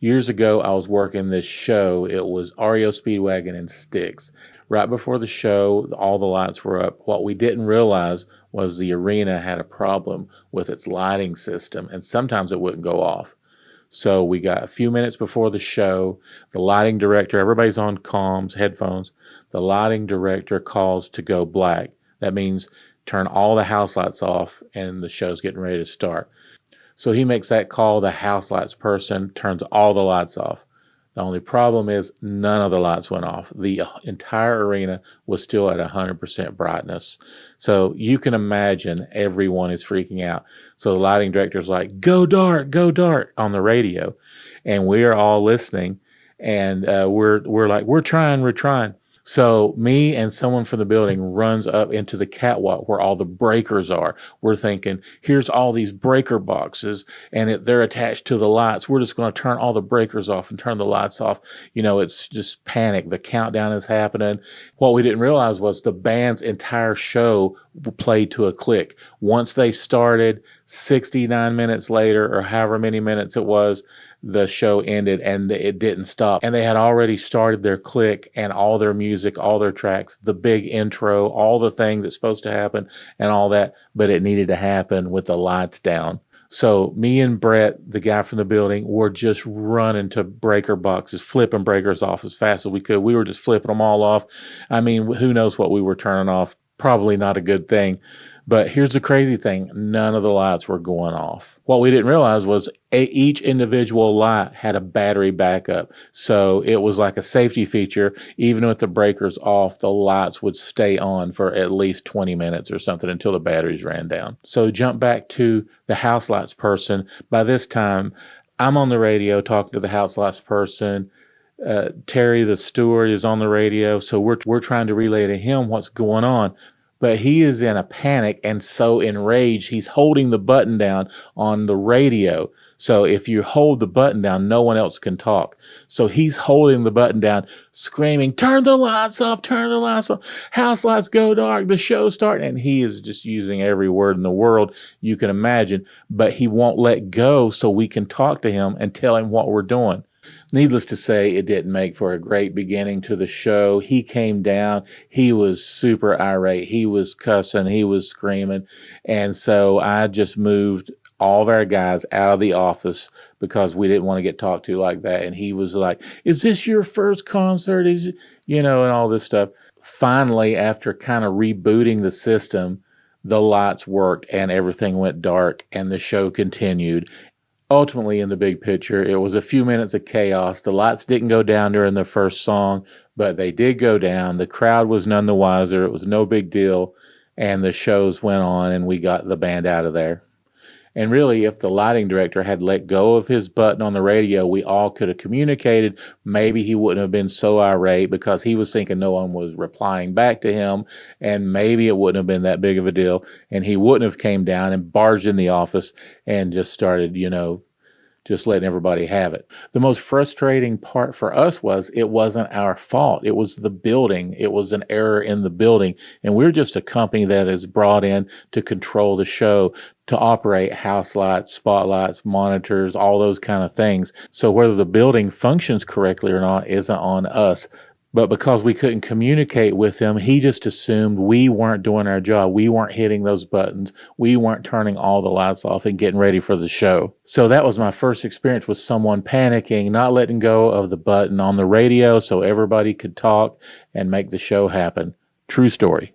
Years ago, I was working this show. It was Reo Speedwagon and Styx. Right before the show, all the lights were up. What we didn't realize was the arena had a problem with its lighting system, and sometimes it wouldn't go off. So we got a few minutes before the show. The lighting director, everybody's on comms, headphones. The lighting director calls to go black. That means turn all the house lights off and the show's getting ready to start. So he makes that call. The house lights person turns all the lights off. The only problem is none of the lights went off. The entire arena was still at 100% brightness. So you can imagine everyone is freaking out. So the lighting director's like, go dark on the radio. And we're all listening. And we're like, we're trying. So me and someone from the building runs up into the catwalk where all the breakers are. We're thinking, here's all these breaker boxes and they're attached to the lights. We're just going to turn all the breakers off and turn the lights off. You know, it's just panic. The countdown is happening. What we didn't realize was the band's entire show played to a click. Once they started, 69 minutes later, or however many minutes it was, the show ended and it didn't stop. And they had already started their click and all their music, all their tracks, the big intro, all the things that's supposed to happen and all that, but it needed to happen with the lights down. So me and Brett, the guy from the building, were just running to breaker boxes, flipping breakers off as fast as we could. We were just flipping them all off. I mean, who knows what we were turning off? Probably not a good thing. But here's the crazy thing. None of the lights were going off. What we didn't realize was each individual light had a battery backup. So it was like a safety feature. Even with the breakers off, the lights would stay on for at least 20 minutes or something until the batteries ran down. So jump back to the house lights person. By this time, I'm on the radio talking to the house lights person. Terry, the steward, is on the radio. So we're trying to relay to him what's going on. But he is in a panic and so enraged, he's holding the button down on the radio. So if you hold the button down, no one else can talk. So he's holding the button down, screaming, turn the lights off, house lights go dark, the show's starting. And he is just using every word in the world you can imagine, but he won't let go so we can talk to him and tell him what we're doing. Needless to say, it didn't make for a great beginning to the show. He came down. He was super irate. He was cussing. He was screaming. And so I just moved all of our guys out of the office because we didn't want to get talked to like that. And he was like, is this your first concert? And all this stuff. Finally, after kind of rebooting the system, the lights worked and everything went dark and the show continued. Ultimately, in the big picture, it was a few minutes of chaos. The lights didn't go down during the first song, but they did go down. The crowd was none the wiser. It was no big deal. And the shows went on, and we got the band out of there. And really, if the lighting director had let go of his button on the radio, we all could have communicated. Maybe he wouldn't have been so irate because he was thinking no one was replying back to him. And maybe it wouldn't have been that big of a deal. And he wouldn't have came down and barged in the office and just started, just letting everybody have it. The most frustrating part for us was it wasn't our fault. It was the building. It was an error in the building. And we're just a company that is brought in to control the show, to operate house lights, spotlights, monitors, all those kind of things. So whether the building functions correctly or not isn't on us. But because we couldn't communicate with him, he just assumed we weren't doing our job. We weren't hitting those buttons. We weren't turning all the lights off and getting ready for the show. So that was my first experience with someone panicking, not letting go of the button on the radio so everybody could talk and make the show happen. True story.